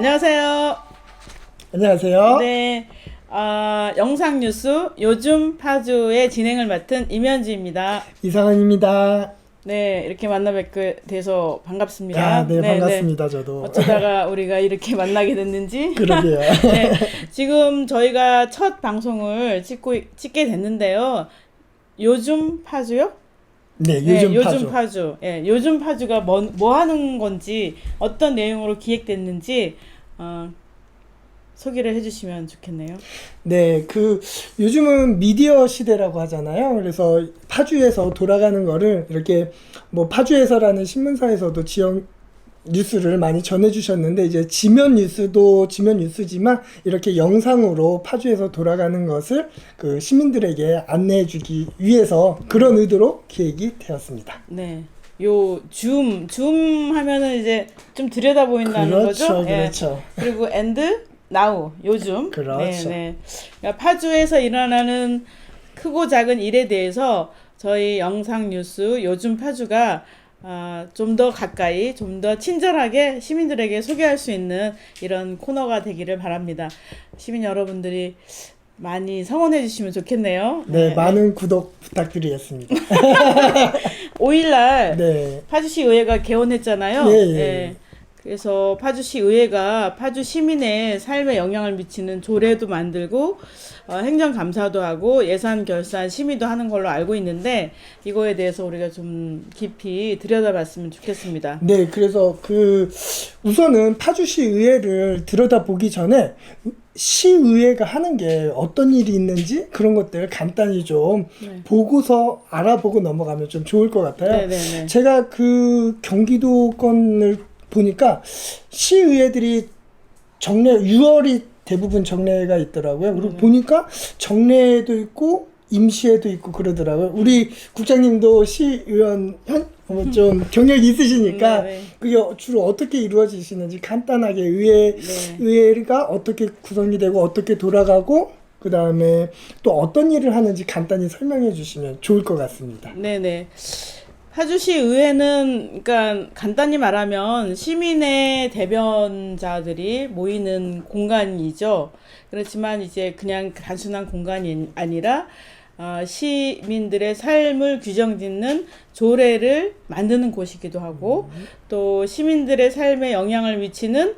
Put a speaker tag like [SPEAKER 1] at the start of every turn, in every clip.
[SPEAKER 1] 안녕하세요.
[SPEAKER 2] 안녕하세요.
[SPEAKER 1] 네, 영상 뉴스 요즘 파주의 진행을 맡은 임현주입니다.
[SPEAKER 2] 이상은입니다.
[SPEAKER 1] 네, 이렇게 만나 뵙게 돼서 반갑습니다.
[SPEAKER 2] 네, 반갑습니다. 저도.
[SPEAKER 1] 어쩌다가 우리가 이렇게 만나게 됐는지.
[SPEAKER 2] 그러게요.
[SPEAKER 1] 네, 지금 저희가 첫 방송을 찍게 됐는데요. 요즘 파주요?
[SPEAKER 2] 네, 요즘 파주.
[SPEAKER 1] 요즘 파주. 예, 요즘 파주가 뭐 하는 건지, 어떤 내용으로 기획됐는지, 소개를 해주시면 좋겠네요.
[SPEAKER 2] 네, 요즘은 미디어 시대라고 하잖아요. 그래서 파주에서 돌아가는 거를 이렇게 뭐 파주에서라는 신문사에서도 지역 뉴스를 많이 전해주셨는데, 이제 지면 뉴스도 지면 뉴스지만 이렇게 영상으로 파주에서 돌아가는 것을 그 시민들에게 안내해주기 위해서 그런 의도로 기획이 되었습니다.
[SPEAKER 1] 네. 줌 하면은 이제 좀 들여다 보인다는
[SPEAKER 2] 그렇죠,
[SPEAKER 1] 거죠.
[SPEAKER 2] 그렇죠.
[SPEAKER 1] 그리고 now, 요즘.
[SPEAKER 2] 그렇죠.
[SPEAKER 1] 네. 그러니까 파주에서 일어나는 크고 작은 일에 대해서 저희 영상 뉴스 요즘 파주가 좀 더 가까이, 좀 더 친절하게 시민들에게 소개할 수 있는 이런 코너가 되기를 바랍니다. 시민 여러분들이 많이 성원해 주시면 좋겠네요.
[SPEAKER 2] 네, 많은 구독 부탁드리겠습니다.
[SPEAKER 1] 5일날
[SPEAKER 2] 네.
[SPEAKER 1] 파주시 의회가 개원했잖아요.
[SPEAKER 2] 예.
[SPEAKER 1] 그래서 파주시 의회가 파주 시민의 삶에 영향을 미치는 조례도 만들고 행정감사도 하고 예산 결산 심의도 하는 걸로 알고 있는데, 이거에 대해서 우리가 좀 깊이 들여다봤으면 좋겠습니다.
[SPEAKER 2] 네, 그래서 우선은 파주시 의회를 들여다보기 전에 시의회가 하는 게 어떤 일이 있는지 그런 것들 간단히 좀 보고서 알아보고 넘어가면 좀 좋을 것 같아요.
[SPEAKER 1] 네네네.
[SPEAKER 2] 제가 경기도권을 보니까 시의회들이 6월이 대부분 정례가 있더라고요. 그리고 보니까 정례도 있고 임시회도 있고 그러더라고요. 우리 국장님도 시의원 좀 경력이 있으시니까 그게 주로 어떻게 이루어지시는지 간단하게 의회가 어떻게 구성이 되고 어떻게 돌아가고 그 다음에 또 어떤 일을 하는지 간단히 설명해 주시면 좋을 것 같습니다.
[SPEAKER 1] 네네. 파주시 의회는, 그러니까 간단히 말하면 시민의 대변자들이 모이는 공간이죠. 그렇지만 이제 그냥 단순한 공간이 아니라 시민들의 삶을 규정짓는 조례를 만드는 곳이기도 하고, 또 시민들의 삶에 영향을 미치는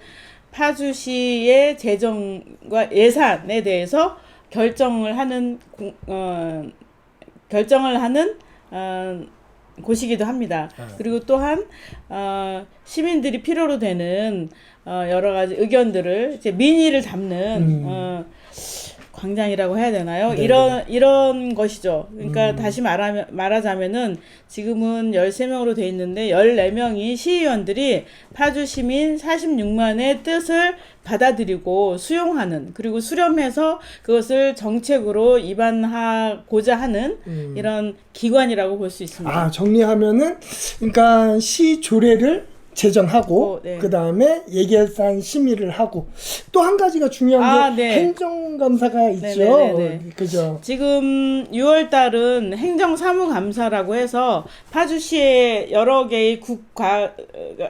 [SPEAKER 1] 파주시의 재정과 예산에 대해서 결정을 하는 곳이기도 합니다. 그리고 또한 시민들이 필요로 되는 여러 가지 의견들을 이제 민의를 담는 광장이라고 해야 되나요?
[SPEAKER 2] 네.
[SPEAKER 1] 이런 것이죠. 그러니까 다시 말하자면은 지금은 13명으로 돼 있는데 14명이 시의원들이 파주 시민 46만의 뜻을 받아들이고 수용하는, 그리고 수렴해서 그것을 정책으로 입안하고자 하는 이런 기관이라고 볼 수 있습니다.
[SPEAKER 2] 정리하면은 그러니까 시 조례를 제정하고 그 다음에 예결산 심의를 하고 또 한 가지가 중요한 게 행정감사가 있죠. 그죠?
[SPEAKER 1] 지금 6월 달은 행정사무감사라고 해서 파주시에 여러 개의 국가가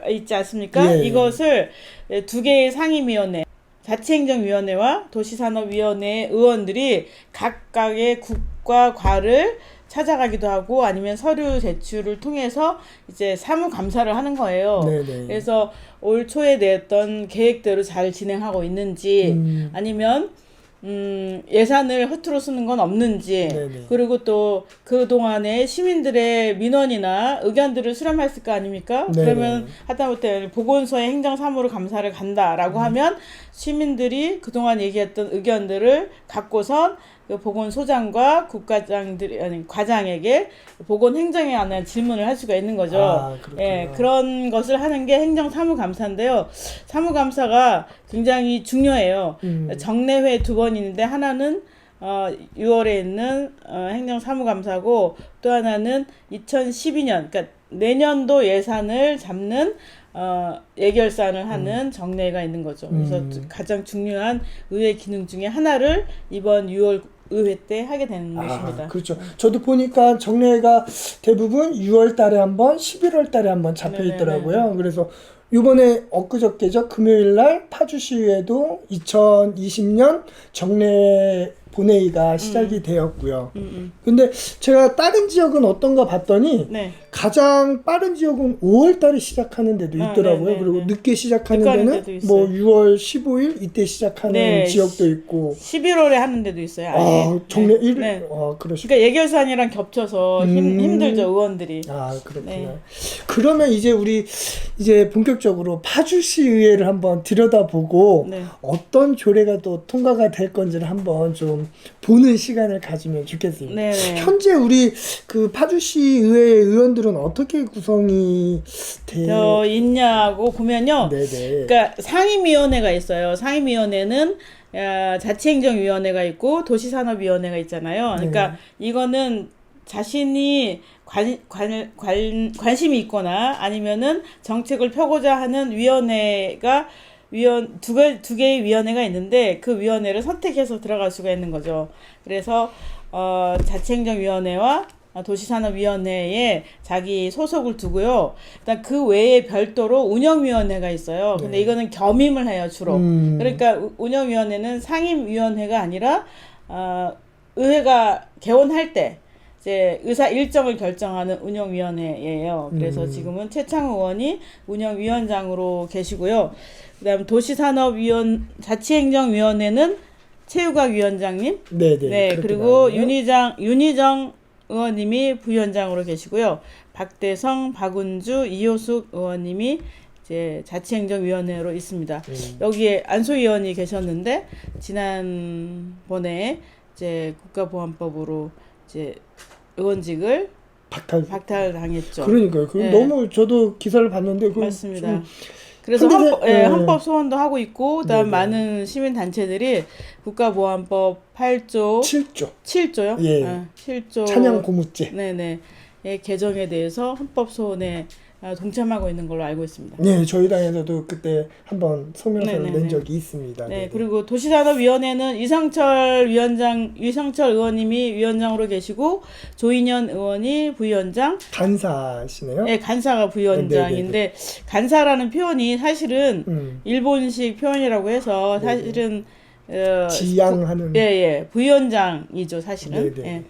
[SPEAKER 1] 있지 않습니까? 이것을 2개의 상임위원회, 자치행정위원회와 도시산업위원회 의원들이 각각의 국과 과를 찾아가기도 하고 아니면 서류 제출을 통해서 이제 사무감사를 하는 거예요. 그래서 올 초에 냈던 계획대로 잘 진행하고 있는지, 아니면 예산을 허투루 쓰는 건 없는지, 그리고 또 그동안에 시민들의 민원이나 의견들을 수렴했을 거 아닙니까? 그러면 하다못해 보건소에 행정사무로 감사를 간다라고 하면 시민들이 그동안 얘기했던 의견들을 갖고선 보건소장과 과장에게 보건행정에 관한 질문을 할 수가 있는 거죠. 그런 것을 하는 게 행정사무감사인데요. 사무감사가 굉장히 중요해요. 정례회 2번 있는데 하나는 6월에 있는 행정사무감사고, 또 하나는 2012년, 그러니까 내년도 예산을 잡는 예결산을 하는 정례가 있는 거죠. 그래서 가장 중요한 의회 기능 중에 하나를 이번 6월 의회 때 하게 되는 것입니다.
[SPEAKER 2] 그렇죠. 저도 보니까 정례가 대부분 6월 달에 한 번, 11월 달에 한 번 잡혀
[SPEAKER 1] 네네네.
[SPEAKER 2] 있더라고요. 그래서 요번에 엊그저께죠. 금요일 날 파주시의회도 2020년 정례 본회의가 시작이 되었고요. 근데 제가 다른 지역은 어떤가 봤더니
[SPEAKER 1] 네.
[SPEAKER 2] 가장 빠른 지역은 5월 달에 시작하는 데도 있더라고요.
[SPEAKER 1] 네네네.
[SPEAKER 2] 그리고 늦게 시작하는
[SPEAKER 1] 늦게 하는
[SPEAKER 2] 데는
[SPEAKER 1] 데도
[SPEAKER 2] 뭐
[SPEAKER 1] 있어요.
[SPEAKER 2] 6월 15일 이때 시작하는
[SPEAKER 1] 네.
[SPEAKER 2] 지역도 있고.
[SPEAKER 1] 11월에 하는 데도 있어요. 아예.
[SPEAKER 2] 정례
[SPEAKER 1] 네.
[SPEAKER 2] 1일?
[SPEAKER 1] 네.
[SPEAKER 2] 그러시구나.
[SPEAKER 1] 그러니까 예결산이랑 겹쳐서 힘들죠, 의원들이.
[SPEAKER 2] 그렇구나.
[SPEAKER 1] 네.
[SPEAKER 2] 그러면 이제 우리 이제 본격적으로 파주시 의회를 한번 들여다보고
[SPEAKER 1] 네.
[SPEAKER 2] 어떤 조례가 또 통과가 될 건지를 한번 좀 보는 시간을 가지면 좋겠습니다.
[SPEAKER 1] 네네.
[SPEAKER 2] 현재 우리 그 파주시 의회 의원들은 어떻게 구성이
[SPEAKER 1] 있냐고 보면요.
[SPEAKER 2] 네네.
[SPEAKER 1] 그러니까 상임위원회가 있어요. 상임위원회는 자치행정위원회가 있고 도시산업위원회가 있잖아요. 그러니까 이거는 자신이 관심이 있거나 아니면은 정책을 펴고자 하는 위원회가 두 개의 위원회가 있는데 그 위원회를 선택해서 들어갈 수가 있는 거죠. 그래서 자치행정위원회와 도시산업위원회에 자기 소속을 두고요. 일단 그 외에 별도로 운영위원회가 있어요. 근데 이거는 겸임을 해요, 주로. 그러니까 운영위원회는 상임위원회가 아니라 의회가 개원할 때 이제 의사 일정을 결정하는 운영위원회예요. 그래서 지금은 최창우 의원이 운영위원장으로 계시고요. 그다음 자치행정위원회는 최유각 위원장님,
[SPEAKER 2] 네네.
[SPEAKER 1] 네, 그리고 윤희정 의원님이 부위원장으로 계시고요. 박대성, 박은주, 이효숙 의원님이 이제 자치행정위원회로 있습니다. 여기에 안소희 의원이 계셨는데 지난번에 이제 국가보안법으로 이제 의원직을 박탈당했죠.
[SPEAKER 2] 그러니까요.
[SPEAKER 1] 네.
[SPEAKER 2] 너무 저도 기사를 봤는데
[SPEAKER 1] 맞습니다. 그래서 헌법 소원도 하고 있고 그다음 많은 시민 단체들이 국가보안법 8조 7조요?
[SPEAKER 2] 예.
[SPEAKER 1] 7조
[SPEAKER 2] 찬양 고무죄.
[SPEAKER 1] 네네. 개정에 대해서 헌법 소원에 동참하고 있는 걸로 알고 있습니다.
[SPEAKER 2] 네, 저희 당에서도 그때 한번 성명서를
[SPEAKER 1] 네네네.
[SPEAKER 2] 낸 적이 있습니다.
[SPEAKER 1] 네, 그리고 도시산업위원회는 유상철 의원님이 위원장으로 계시고 조인현 의원이 부위원장.
[SPEAKER 2] 간사시네요.
[SPEAKER 1] 네, 간사가 부위원장인데 간사라는 표현이 사실은 일본식 표현이라고 해서 사실은
[SPEAKER 2] 지향하는.
[SPEAKER 1] 부위원장이죠, 사실은. 예.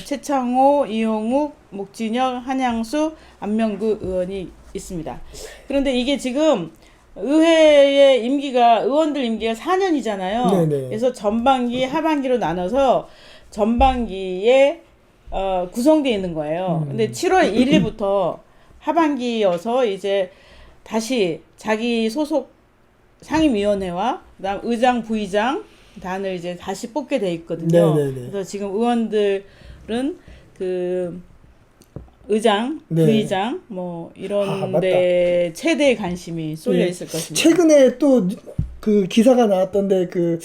[SPEAKER 1] 최창호, 이용욱, 목진혁, 한양수, 안명구 의원이 있습니다. 그런데 이게 지금 의회의 의원들 임기가 4년이잖아요.
[SPEAKER 2] 네네.
[SPEAKER 1] 그래서 전반기, 하반기로 나눠서 전반기에 구성되어 있는 거예요. 근데 7월 1일부터 하반기여서 이제 다시 자기 소속 상임위원회와 그다음 의장, 부의장 단을 이제 다시 뽑게 돼 있거든요.
[SPEAKER 2] 네네네.
[SPEAKER 1] 그래서 지금 의원들은 그 의장, 부의장 뭐 이런 데 최대의 관심이 쏠려 있을 것입니다.
[SPEAKER 2] 최근에 또 그 기사가 나왔던데 그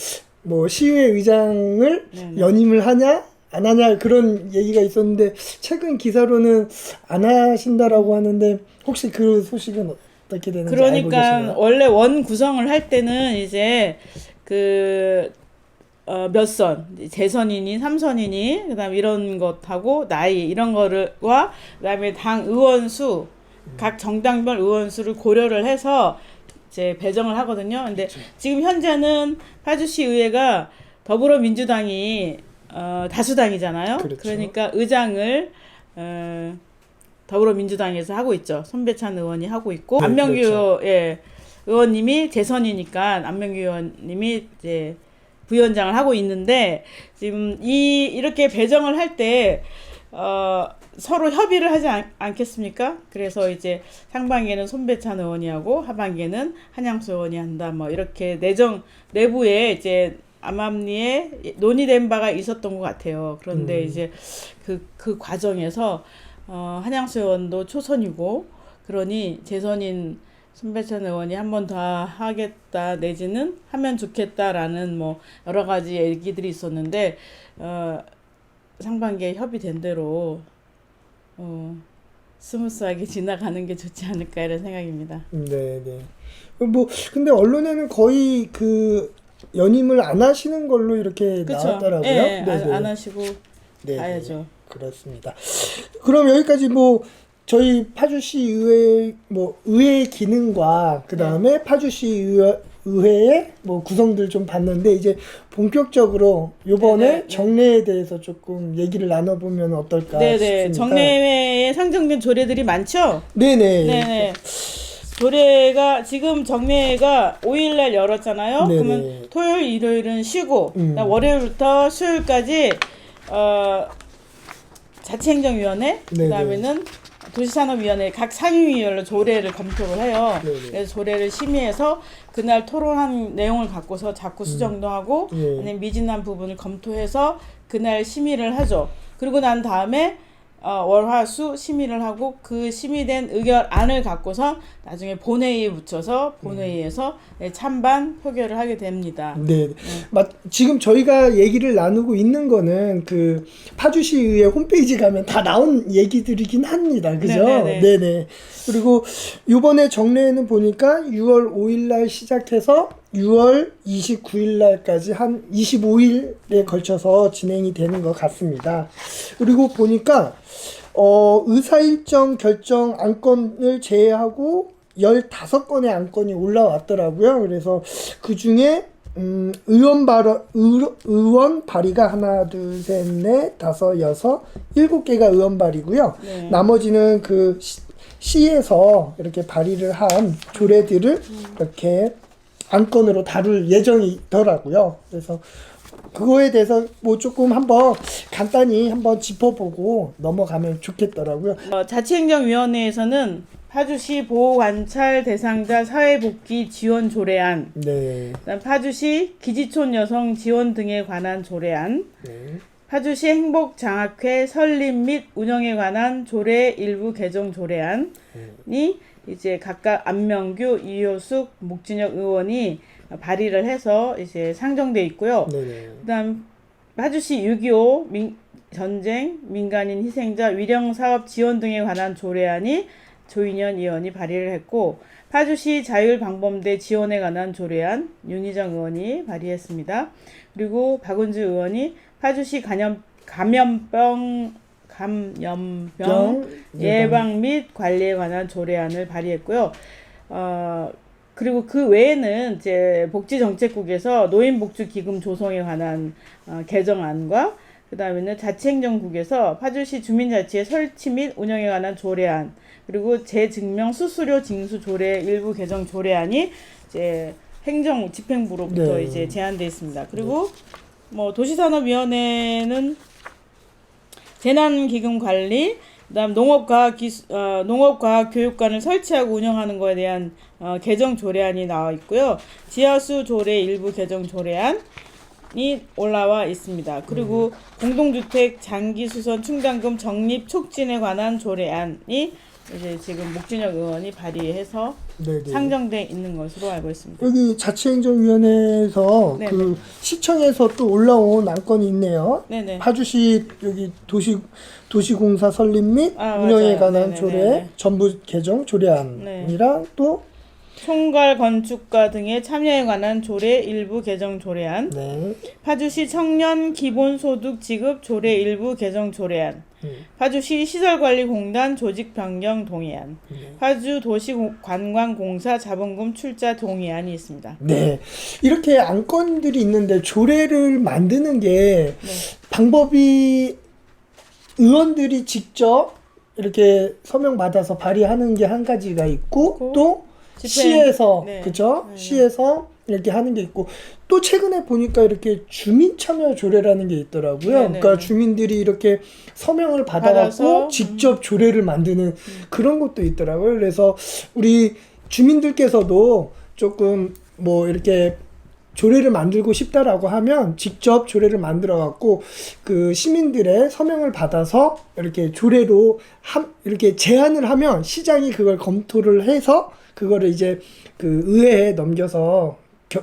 [SPEAKER 2] 뭐 시의회 의장을 연임을 하냐 안 하냐 그런 얘기가 있었는데 최근 기사로는 안 하신다라고 하는데 혹시 그 소식은 어떻게 되는지 알고 계시나요?
[SPEAKER 1] 그러니까 원래 원 구성을 할 때는 이제 몇 선, 재선이니 3선이니 그다음 이런 것하고 나이 이런 거를와 그다음에 당 의원 수 각 정당별 의원 수를 고려를 해서 이제 배정을 하거든요. 근데 지금 현재는 파주시 의회가 더불어민주당이 다수당이잖아요. 그러니까 의장을 더불어민주당에서 하고 있죠. 손배찬 의원이 하고 있고 안명규 의원님이 재선이니까 안명규 의원님이 이제 부위원장을 하고 있는데 지금 이렇게 배정을 할 때 서로 협의를 하지 않겠습니까? 그래서 이제 상반기에는 손배찬 의원이 하고 하반기에는 한양수 의원이 한다. 뭐 이렇게 내부에 이제 암암리에 논의된 바가 있었던 것 같아요. 그런데 이제 그 과정에서 한양수 의원도 초선이고 그러니 재선인 손배찬 의원이 한 번 더 하겠다 내지는 하면 좋겠다라는 뭐 여러 가지 얘기들이 있었는데 상반기에 협의된 대로 스무스하게 지나가는 게 좋지 않을까 이런 생각입니다.
[SPEAKER 2] 네. 뭐 근데 언론에는 거의 그 연임을 안 하시는 걸로 이렇게
[SPEAKER 1] 그쵸?
[SPEAKER 2] 나왔더라고요.
[SPEAKER 1] 예,
[SPEAKER 2] 네네.
[SPEAKER 1] 안 하시고
[SPEAKER 2] 네,
[SPEAKER 1] 가야죠.
[SPEAKER 2] 그렇습니다. 그럼 여기까지 뭐 저희 파주시 의회 뭐 의회 기능과 그 다음에 파주시 의회의 뭐 구성들 좀 봤는데 이제 본격적으로 요번에
[SPEAKER 1] 네네.
[SPEAKER 2] 정례에 대해서 조금 얘기를 나눠보면 어떨까
[SPEAKER 1] 네네.
[SPEAKER 2] 싶습니다.
[SPEAKER 1] 정례회에 상정된 조례들이 많죠?
[SPEAKER 2] 네네.
[SPEAKER 1] 네네. 조례가 지금 정례회가 5일날 열었잖아요.
[SPEAKER 2] 네네.
[SPEAKER 1] 그러면 토요일, 일요일은 쉬고 그다음 월요일부터 수요일까지 자치행정위원회
[SPEAKER 2] 네네.
[SPEAKER 1] 그다음에는 도시산업위원회 각 상임위별로 조례를 검토를 해요.
[SPEAKER 2] 네네.
[SPEAKER 1] 그래서 조례를 심의해서 그날 토론한 내용을 갖고서 자꾸 수정도 하고
[SPEAKER 2] 예.
[SPEAKER 1] 아니면 미진한 부분을 검토해서 그날 심의를 하죠. 그리고 난 다음에 월화수 심의를 하고 그 심의된 의결안을 갖고서 나중에 본회의에 붙여서 본회의에서 찬반 표결을 하게 됩니다.
[SPEAKER 2] 네. 지금 저희가 얘기를 나누고 있는 거는 그 파주시의회 홈페이지 가면 다 나온 얘기들이긴 합니다. 그죠?
[SPEAKER 1] 네네네.
[SPEAKER 2] 네네. 그리고 요번에 정례에는 보니까 6월 5일 날 시작해서 6월 29일 날까지 한 25일에 걸쳐서 진행이 되는 것 같습니다. 그리고 보니까 의사일정 결정 안건을 제외하고 15건의 안건이 올라왔더라고요. 그래서 그 중에 의원 발의가 하나, 둘, 셋, 넷, 다섯, 여섯, 7개가 의원 발의고요.
[SPEAKER 1] 네.
[SPEAKER 2] 나머지는 그 시에서 이렇게 발의를 한 조례들을 이렇게 안건으로 다룰 예정이더라고요. 그래서 그거에 대해서 뭐 조금 한번 간단히 한번 짚어보고 넘어가면 좋겠더라고요.
[SPEAKER 1] 자치행정위원회에서는 파주시 보호관찰 대상자 사회복지 지원 조례안,
[SPEAKER 2] 네.
[SPEAKER 1] 그다음 파주시 기지촌 여성 지원 등에 관한 조례안,
[SPEAKER 2] 네.
[SPEAKER 1] 파주시 행복장학회 설립 및 운영에 관한 조례 일부 개정 조례안이 이제 각각 안명규, 이효숙, 목진혁 의원이 발의를 해서 이제 상정돼 있고요.
[SPEAKER 2] 네네.
[SPEAKER 1] 그다음 파주시 6.25 전쟁 민간인 희생자 위령 사업 지원 등에 관한 조례안이 조인현 의원이 발의를 했고 파주시 자율방범대 지원에 관한 조례안 윤희정 의원이 발의했습니다. 그리고 박은주 의원이 파주시 감염병 예방 및 관리에 관한 조례안을 발의했고요. 그리고 그 외에는 이제 복지정책국에서 노인복지기금 조성에 관한 개정안과 그 다음에는 자치행정국에서 파주시 주민자치의 설치 및 운영에 관한 조례안 그리고 재증명 수수료 징수 조례 일부 개정 조례안이 이제 행정집행부로부터
[SPEAKER 2] 네.
[SPEAKER 1] 이제 제안돼 있습니다. 그리고 뭐 도시산업위원회는 재난기금관리, 그다음 농업과학교육관을 설치하고 운영하는 것에 대한 개정 조례안이 나와 있고요. 지하수 조례 일부 개정 조례안이 올라와 있습니다. 그리고 공동주택 장기수선 충당금 적립 촉진에 관한 조례안이 이제 지금 목진혁 의원이 발의해서
[SPEAKER 2] 네네.
[SPEAKER 1] 상정돼 있는 것으로 알고 있습니다.
[SPEAKER 2] 여기 자치행정위원회에서
[SPEAKER 1] 네네.
[SPEAKER 2] 그 시청에서 또 올라온 안건이 있네요.
[SPEAKER 1] 네네.
[SPEAKER 2] 파주시 여기 도시공사 설립 및 운영에
[SPEAKER 1] 맞아요.
[SPEAKER 2] 관한
[SPEAKER 1] 네네네네.
[SPEAKER 2] 조례 전부 개정 조례안이랑 또
[SPEAKER 1] 총괄 건축가 등의 참여에 관한 조례 일부 개정 조례안,
[SPEAKER 2] 네.
[SPEAKER 1] 파주시 청년 기본소득 지급 조례 일부 개정 조례안, 파주시 시설관리공단 조직 변경 동의안, 파주 도시관광공사 자본금 출자 동의안이 있습니다.
[SPEAKER 2] 네. 이렇게 안건들이 있는데 조례를 만드는 게 방법이 의원들이 직접 이렇게 서명 받아서 발의하는 게 한 가지가 있고 또 시에서 그죠? 시에서 이렇게 하는 게 있고 또 최근에 보니까 이렇게 주민 참여 조례라는 게 있더라고요. 그러니까 주민들이 이렇게 서명을 받아서 직접 조례를 만드는 그런 것도 있더라고요. 그래서 우리 주민들께서도 조금 뭐 이렇게 조례를 만들고 싶다라고 하면 직접 조례를 만들어 갖고 그 시민들의 서명을 받아서 이렇게 조례로 이렇게 제안을 하면 시장이 그걸 검토를 해서 그거를 이제 그 의회에 넘겨서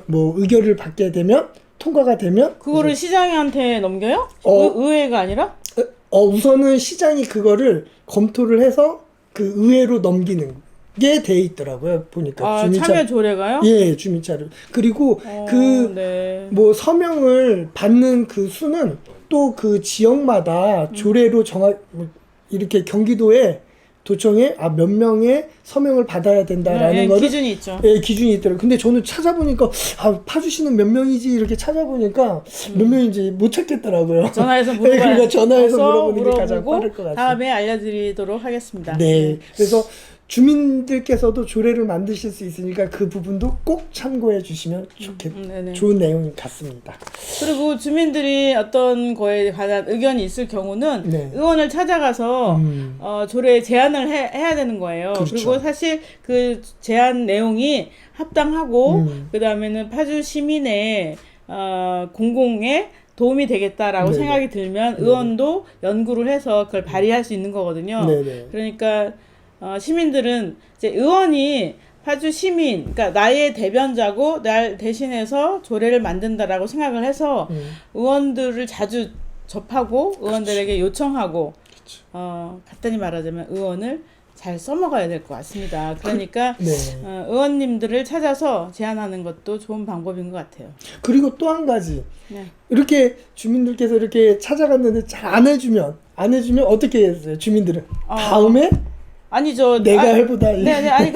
[SPEAKER 2] 뭐 의결을 받게 되면 통과가 되면
[SPEAKER 1] 그거를 시장한테 넘겨요? 의회가 아니라?
[SPEAKER 2] 우선은 시장이 그거를 검토를 해서 그 의회로 넘기는 돼 있더라고요. 보니까
[SPEAKER 1] 아, 참여 조례가요?
[SPEAKER 2] 예, 주민차를. 그리고
[SPEAKER 1] 네.
[SPEAKER 2] 뭐 서명을 받는 그 수는 또 그 지역마다 조례로 이렇게 경기도에 도청에 몇 명의 서명을 받아야 된다라는 거를
[SPEAKER 1] 기준이 있죠.
[SPEAKER 2] 예, 기준이 있더라고요. 근데 저는 찾아보니까 파주시는 몇 명이지 이렇게 찾아보니까 몇 명인지 못 찾겠더라고요.
[SPEAKER 1] 전화해서
[SPEAKER 2] 네, 그러니까 전화해서
[SPEAKER 1] 물어봐서
[SPEAKER 2] 물어보는 게 가장 빠를 것 같아요.
[SPEAKER 1] 다음에 알려드리도록 하겠습니다.
[SPEAKER 2] 네. 그래서 주민들께서도 조례를 만드실 수 있으니까 그 부분도 꼭 참고해 주시면 좋은 내용 같습니다.
[SPEAKER 1] 그리고 주민들이 어떤 거에 관한 의견이 있을 경우는
[SPEAKER 2] 네.
[SPEAKER 1] 의원을 찾아가서 조례 제안을 해야 되는 거예요.
[SPEAKER 2] 그렇죠.
[SPEAKER 1] 그리고 사실 그 제안 내용이 합당하고 그 다음에는 파주 시민의 공공에 도움이 되겠다라고
[SPEAKER 2] 네네.
[SPEAKER 1] 생각이 들면 의원도 연구를 해서 그걸 발의할 수 있는 거거든요.
[SPEAKER 2] 네네.
[SPEAKER 1] 그러니까 시민들은 이제 의원이 파주 시민, 그러니까 나의 대변자고 날 대신해서 조례를 만든다라고 생각을 해서 의원들을 자주 접하고 의원들에게 요청하고 간단히 말하자면 의원을 잘 써먹어야 될 것 같습니다. 그러니까 의원님들을 찾아서 제안하는 것도 좋은 방법인 것 같아요.
[SPEAKER 2] 그리고 또 한 가지
[SPEAKER 1] 네.
[SPEAKER 2] 이렇게 주민들께서 이렇게 찾아갔는데 잘 안 해주면 어떻게 했어요? 주민들은 다음에
[SPEAKER 1] 아니죠.
[SPEAKER 2] 내가 해보다.
[SPEAKER 1] 네, 아니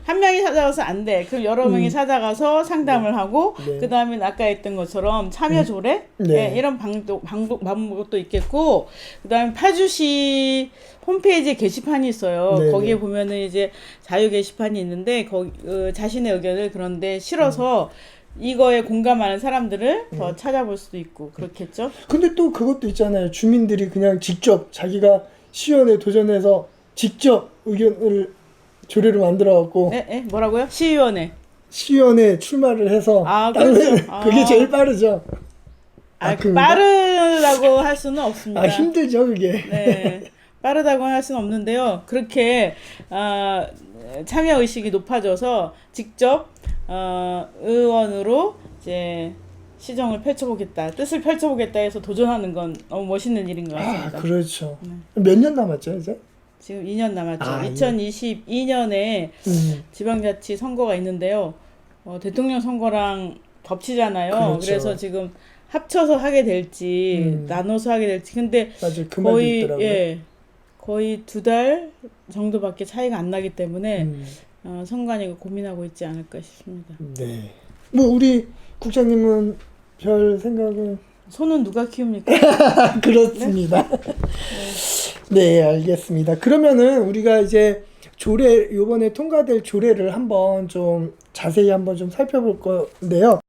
[SPEAKER 1] 한 명이 찾아가서 안 돼. 그럼 여러 명이 찾아가서 상담을 하고 그 다음에 아까 했던 것처럼 참여 조례 이런 방법도 있겠고 그 다음에 파주시 홈페이지에 게시판이 있어요. 거기에 보면은 이제 자유 게시판이 있는데 거기 자신의 의견을 그런데 실어서 이거에 공감하는 사람들을 더 찾아볼 수도 있고 그렇겠죠.
[SPEAKER 2] 근데 또 그것도 있잖아요. 주민들이 그냥 직접 자기가 시의원에 도전해서 직접 의견을 조례를 만들어갖고
[SPEAKER 1] 뭐라고요? 시의원에
[SPEAKER 2] 출마를 해서
[SPEAKER 1] 그렇죠.
[SPEAKER 2] 그게 제일 빠르죠.
[SPEAKER 1] 빠르다고 할 수는 없습니다.
[SPEAKER 2] 힘들죠 그게.
[SPEAKER 1] 네, 빠르다고 할 수는 없는데요. 그렇게 참여 의식이 높아져서 직접 의원으로 이제 시정을 펼쳐보겠다, 뜻을 펼쳐보겠다 해서 도전하는 건 너무 멋있는 일인 것 같습니다.
[SPEAKER 2] 그렇죠. 몇 년 남았죠 이제?
[SPEAKER 1] 지금 2년 남았죠. 2022년에 지방자치 선거가 있는데요. 대통령 선거랑 겹치잖아요.
[SPEAKER 2] 그렇죠.
[SPEAKER 1] 그래서 지금 합쳐서 하게 될지 나눠서 하게 될지 근데
[SPEAKER 2] 맞아요. 그 말도 있더라고요.
[SPEAKER 1] 거의 2달 정도밖에 차이가 안 나기 때문에 선관위가 고민하고 있지 않을까 싶습니다.
[SPEAKER 2] 네. 뭐 우리 국장님은 별 생각은
[SPEAKER 1] 소는 누가 키웁니까?
[SPEAKER 2] 그렇습니다. 네, 알겠습니다. 그러면은 우리가 이제 요번에 통과될 조례를 한번 좀 자세히 한번 좀 살펴볼 건데요.